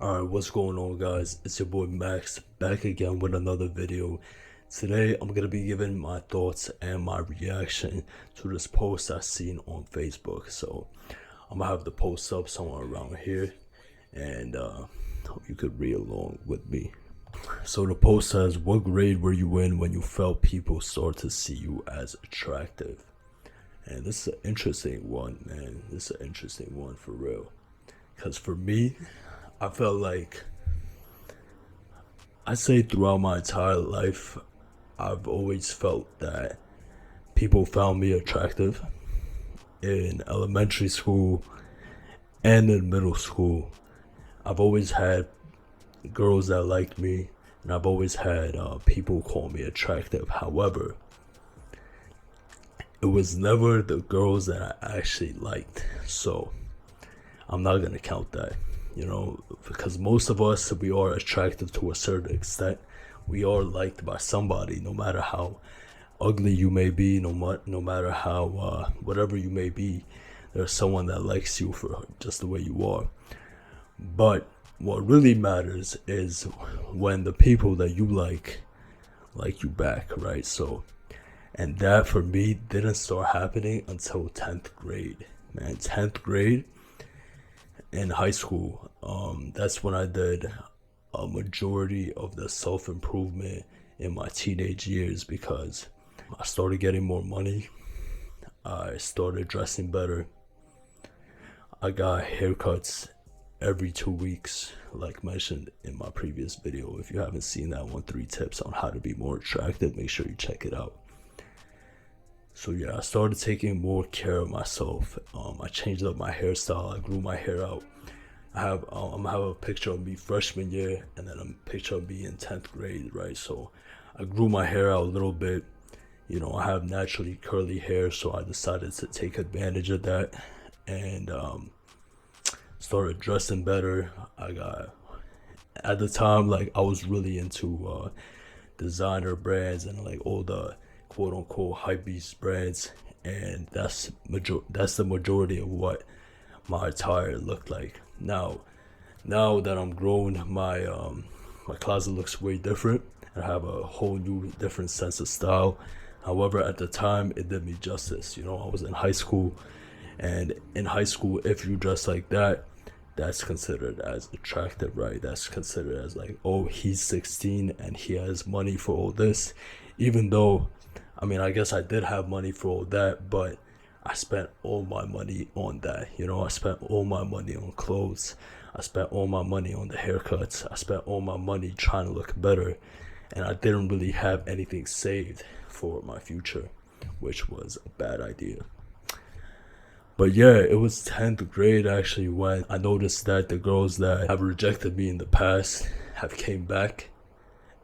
Alright, what's going on, guys? It's your boy Max back again with another video. Today I'm gonna be giving my thoughts and my reaction to this post I seen on Facebook. So I'm gonna have the post up somewhere around here, and hope you could read along with me. So the post says, "What grade were you in when you felt people start to see you as attractive?" And this is an interesting one, man. This is an interesting one for real. Cause for me, I felt like I say throughout my entire life, I've always felt that people found me attractive in elementary school and in middle school. I've always had girls that liked me, and I've always had people call me attractive. However, it was never the girls that I actually liked. So I'm not gonna count that, because most of us, we are attractive to a certain extent. We are liked by somebody, no matter how ugly you may be, no matter how whatever you may be. There's someone that likes you for just the way you are. But what really matters is when the people that you like you back, right? So, and that for me didn't start happening until 10th grade. Man, 10th grade in high school, that's when I did a majority of the self-improvement in my teenage years, because I started getting more money, I started dressing better, I got haircuts every 2 weeks, like mentioned in my previous video. If you haven't seen that one, 3 tips on how to be more attractive, make sure you check it out. So yeah, I started taking more care of myself. I changed up my hairstyle. I grew my hair out. I'm gonna have a picture of me freshman year, and then a picture of me in 10th grade, right? So I grew my hair out a little bit. I have naturally curly hair, so I decided to take advantage of that, and started dressing better. I got At the time, like, I was really into designer brands and like all the quote unquote hype beast brands, and that's the majority of what my attire looked like. Now that I'm grown, my closet looks way different. I have a whole new different sense of style. However, at the time, it did me justice. I was in high school, and in high school, if you dress like that, that's considered as attractive, right? That's considered as like, oh, he's 16 and he has money for all this. Even though, I mean, I guess I did have money for all that, but I spent all my money on that. I spent all my money on clothes. I spent all my money on the haircuts. I spent all my money trying to look better. And I didn't really have anything saved for my future, which was a bad idea. But yeah, it was 10th grade actually when I noticed that the girls that have rejected me in the past have came back,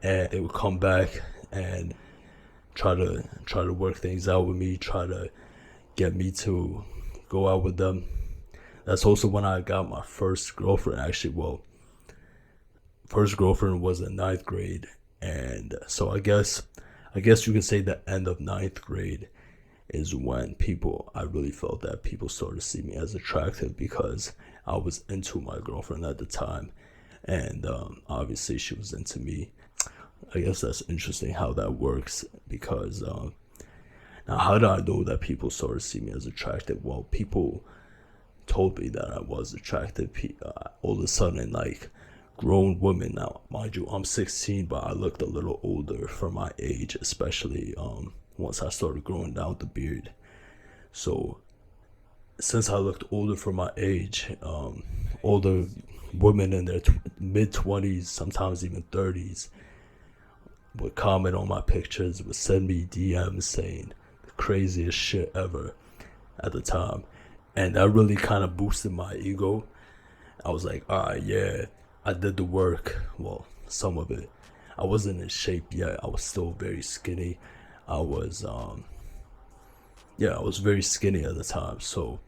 and they would come back and try to work things out with me, try to get me to go out with them. That's also when I got my first girlfriend. Actually, well, first girlfriend was in ninth grade, and so I guess you can say the end of ninth grade is when I really felt that people started to see me as attractive, because I was into my girlfriend at the time, and obviously she was into me. I guess that's interesting how that works, because now, how did I know that people started to see me as attractive? Well, people told me that I was attractive. All of a sudden, like, grown women, now mind you, I'm 16, but I looked a little older for my age, especially once I started growing down the beard. So since I looked older for my age, older women in their mid 20s, sometimes even 30s, would comment on my pictures, would send me DMs saying the craziest shit ever at the time. And that really kind of boosted my ego. I was like, all right, yeah, I did the work. Well, some of it. I wasn't in shape yet. I was still very skinny. I was, I was very skinny at the time. So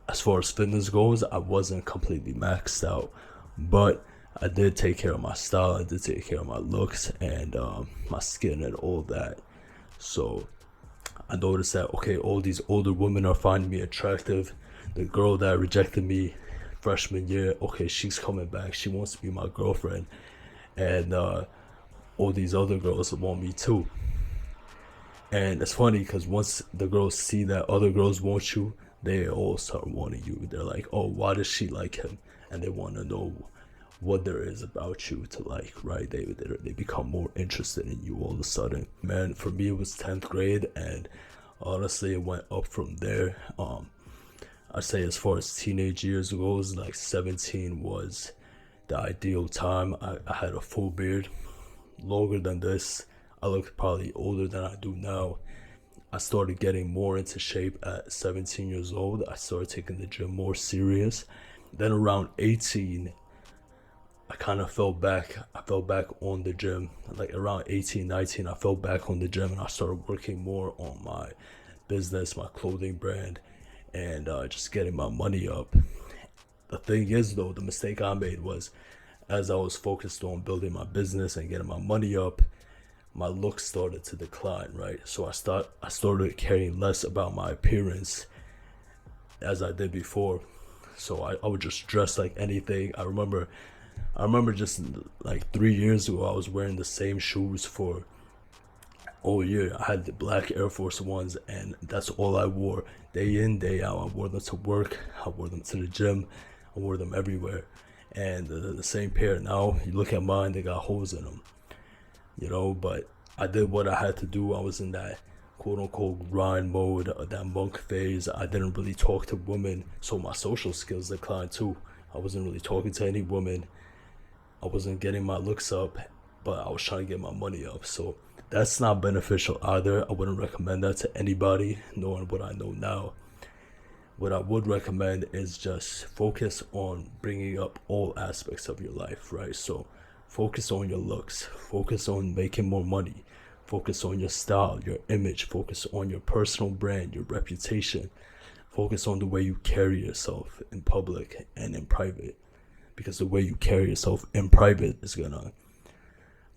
as far as fitness goes, I wasn't completely maxed out, but I did take care of my style. I did take care of my looks and my skin and all that. So I noticed that, okay, all these older women are finding me attractive. The girl that rejected me freshman year, okay, she's coming back, she wants to be my girlfriend, and all these other girls want me too. And it's funny because once the girls see that other girls want you, they all start wanting you. They're like, oh, why does she like him? And they want to know what there is about you to like, right? They become more interested in you all of a sudden. Man, for me, it was 10th grade, and honestly, it went up from there. I'd say as far as teenage years goes, like 17 was the ideal time. I had a full beard, longer than this. I looked probably older than I do now. I started getting more into shape at 17 years old. I started taking the gym more serious. Then around 18, I kind of fell back. I fell back on the gym. Like around 18, 19, I fell back on the gym, and I started working more on my business, my clothing brand, and just getting my money up. The thing is, though, the mistake I made was, as I was focused on building my business and getting my money up, my look started to decline, right? So I started caring less about my appearance as I did before. So I would just dress like anything. I remember just like 3 years ago, I was wearing the same shoes for all year. I had the black Air Force Ones, and that's all I wore day in, day out. I wore them to work, I wore them to the gym, I wore them everywhere. And the same pair now, you look at mine, they got holes in them, but I did what I had to do. I was in that quote unquote grind mode, that monk phase. I didn't really talk to women, so my social skills declined too. I wasn't really talking to any women. I wasn't getting my looks up, but I was trying to get my money up. So that's not beneficial either. I wouldn't recommend that to anybody, knowing what I know now. What I would recommend is just focus on bringing up all aspects of your life, right? So focus on your looks, focus on making more money, focus on your style, your image, focus on your personal brand, your reputation, focus on the way you carry yourself in public and in private, because the way you carry yourself in private is gonna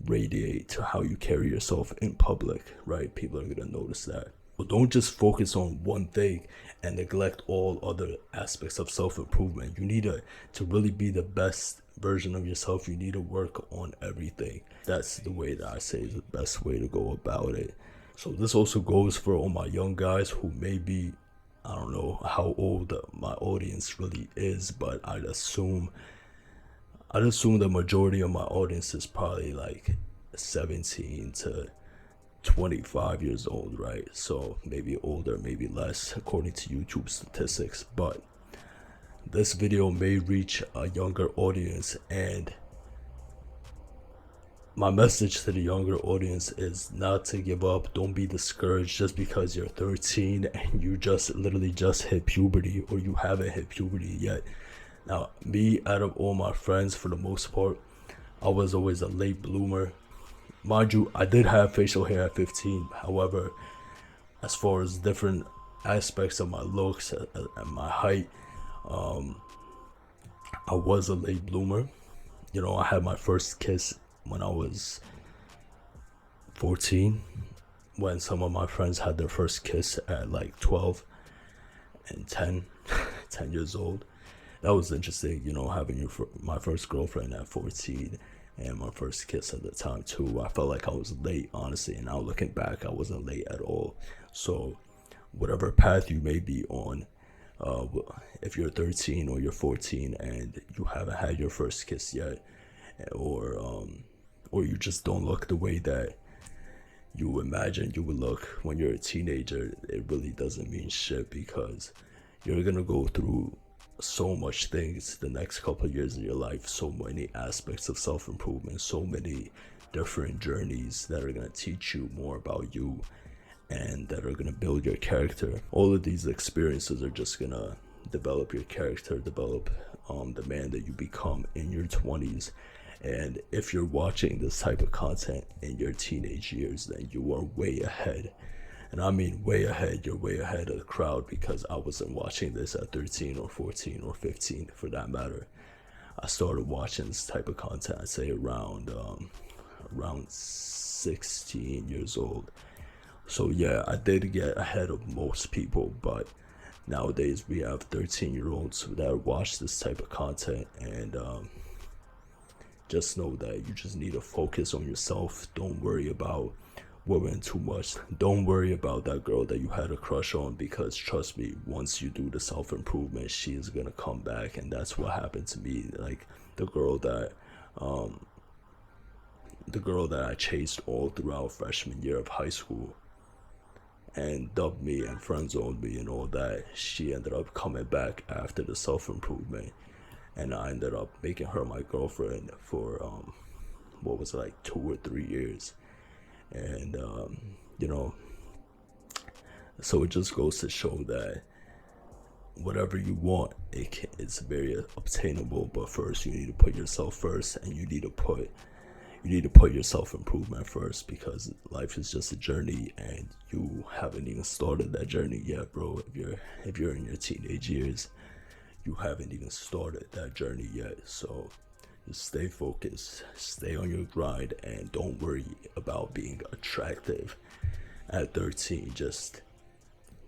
radiate to how you carry yourself in public, right? People are gonna notice that. But don't just focus on one thing and neglect all other aspects of self-improvement. You need to really be the best version of yourself. You need to work on everything. That's the way that I say is the best way to go about it. So this also goes for all my young guys who may be, I don't know how old my audience really is, but I'd assume the majority of my audience is probably like 17 to 25 years old, right? So maybe older, maybe less, according to YouTube statistics. But this video may reach a younger audience, and my message to the younger audience is not to give up. Don't be discouraged just because you're 13 and you just literally just hit puberty, or you haven't hit puberty yet. Now, me, out of all my friends, for the most part, I was always a late bloomer. Mind you, I did have facial hair at 15. However, as far as different aspects of my looks and my height, I was a late bloomer. I had my first kiss when I was 14, when some of my friends had their first kiss at like 12 and 10 years old. That was interesting, having my first girlfriend at 14 and my first kiss at the time too. I felt like I was late, honestly, and now looking back, I wasn't late at all. So whatever path you may be on, if you're 13 or you're 14 and you haven't had your first kiss yet, or you just don't look the way that you imagine you would look when you're a teenager, it really doesn't mean shit, because you're gonna go through so much things the next couple of years of your life, so many aspects of self-improvement, so many different journeys that are going to teach you more about you and that are going to build your character. All of these experiences are just going to develop your character, develop the man that you become in your 20s. And if you're watching this type of content in your teenage years, then you are way ahead. And I mean way ahead. You're way ahead of the crowd, because I wasn't watching this at 13 or 14 or 15 for that matter. I started watching this type of content, I'd say around 16 years old. So yeah, I did get ahead of most people, but nowadays we have 13-year-olds that watch this type of content, and just know that you just need to focus on yourself. Don't worry about women too much. Don't worry about that girl that you had a crush on, because trust me, once you do the self-improvement, she is gonna come back. And that's what happened to me. Like the girl that I chased all throughout freshman year of high school and dubbed me and friend zoned me and all that, she ended up coming back after the self-improvement, and I ended up making her my girlfriend for what was it, like 2 or 3 years. And you know, so it just goes to show that whatever you want, it's very obtainable, but first you need to put yourself first, and you need to put your self-improvement first, because life is just a journey, and you haven't even started that journey yet, bro. If you're in your teenage years, you haven't even started that journey yet. So just stay focused, stay on your grind, and don't worry about being attractive at 13. Just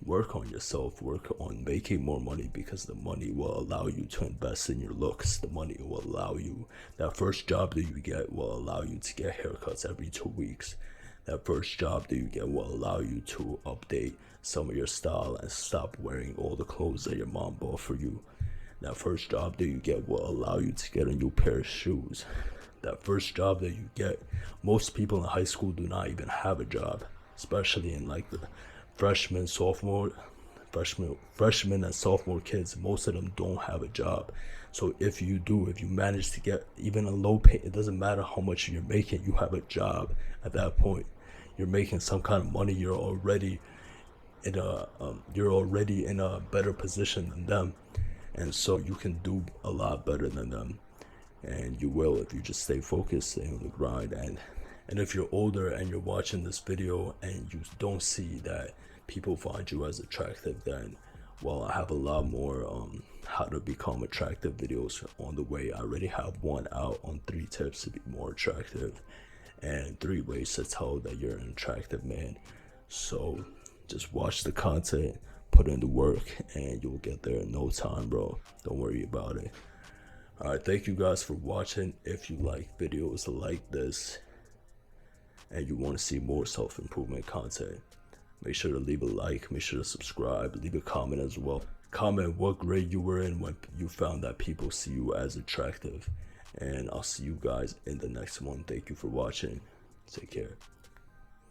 work on yourself, work on making more money, because the money will allow you to invest in your looks. The money will allow you, that first job that you get will allow you to get haircuts every 2 weeks. That first job that you get will allow you to update some of your style and stop wearing all the clothes that your mom bought for you. That first job that you get will allow you to get a new pair of shoes. That first job that you get, most people in high school do not even have a job, especially in like the freshman and sophomore kids. Most of them don't have a job. So if you manage to get even a low pay, it doesn't matter how much you're making, you have a job. At that point, you're making some kind of money. You're already in a better position than them, and so you can do a lot better than them. And you will, if you just stay focused, stay on the grind. And if you're older and you're watching this video and you don't see that people find you as attractive, then, well, I have a lot more how to become attractive videos on the way. I already have one out on 3 tips to be more attractive, and 3 ways to tell that you're an attractive man. So just watch the content, put in the work, and you'll get there in no time, bro. Don't worry about it. Alright, thank you guys for watching. If you like videos like this and you want to see more self-improvement content, make sure to leave a like, make sure to subscribe, leave a comment as well. Comment what grade you were in when you found that people see you as attractive. And I'll see you guys in the next one. Thank you for watching. Take care.